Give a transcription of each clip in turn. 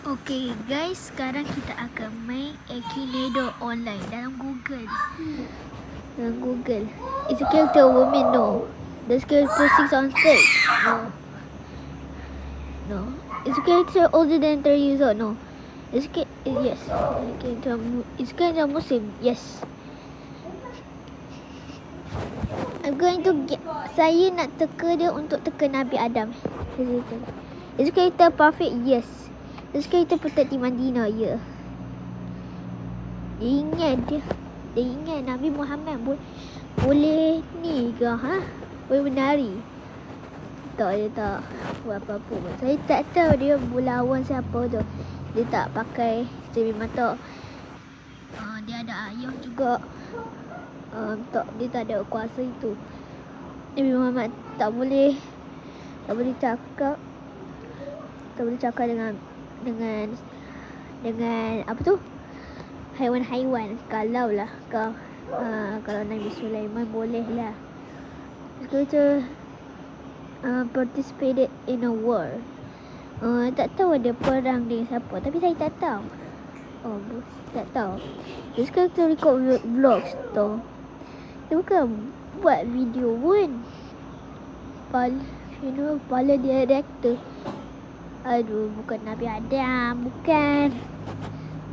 Okay guys, sekarang kita akan main Akinator online dalam Google. Is a character a woman? No. Does character six on stage? No. Is a character older than 30 years old? No. Yes. Is character Muslim? Yes. Saya nak teka dia untuk teka Nabi Adam. Is character perfect? Yes. Is character protect di Madinah? Ya. Dia ingat Nabi Muhammad boleh ni ke? Boleh menari? Tak, dia tak buat apa-apa pun. Saya tak tahu dia lawan siapa tu. Dia tak pakai cermin mata. Dia ada ayah juga. Dia tak ada kuasa itu. Nabi Muhammad tak boleh cakap dengan apa tu? Haiwan-haiwan. Kalau Nabi Sulaiman boleh lah. Kita participated in a war. Tak tahu ada perang dengan siapa, tapi saya tak tahu. Tak tahu. Dia sekarang kita record vlogs tu. Dia bukan buat video pun. Kepala dia director. Aduh, bukan Nabi Adam. Bukan.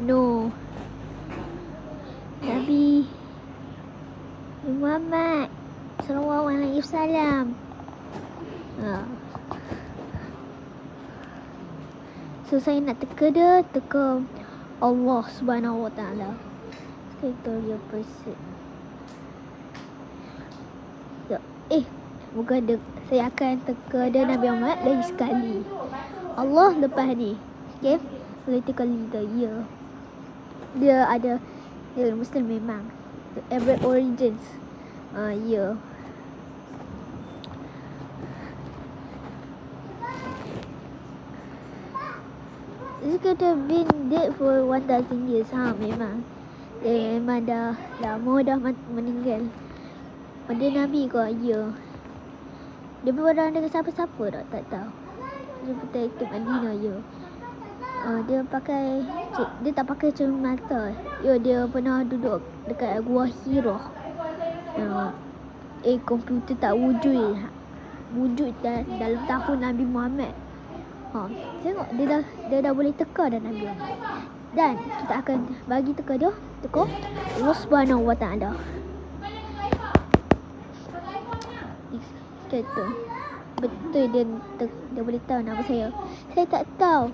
No. Nabi Muhammad Sallallahu Alaihi Wasallam. So saya nak teka Allah Subhanahu Wa Taala. Victoria person. Bukan dia. Saya akan teka dia Nabi Muhammad lagi sekali. Allah lepas ni. Okay. Political leader. Ya. Dia Muslim memang. Every origins. Ya. Dia kata been dead for 1000 years. Memang. Dia memang dah lama dah meninggal. Dia Nabi ke? Ya. Dia berperang dengan siapa-siapa tak tahu. Dia protected Madinah. Ya. Dia tak pakai cermin mata. Ya, dia pernah duduk dekat Gua Hira. Komputer tak wujud dalam tahun Nabi Muhammad. Tengok dia dah boleh teka dah Nabi Muhammad. Dan kita akan bagi teka Allah Subhanahu Wa Taala. Betul dia boleh tahu nama saya. Saya tak tahu.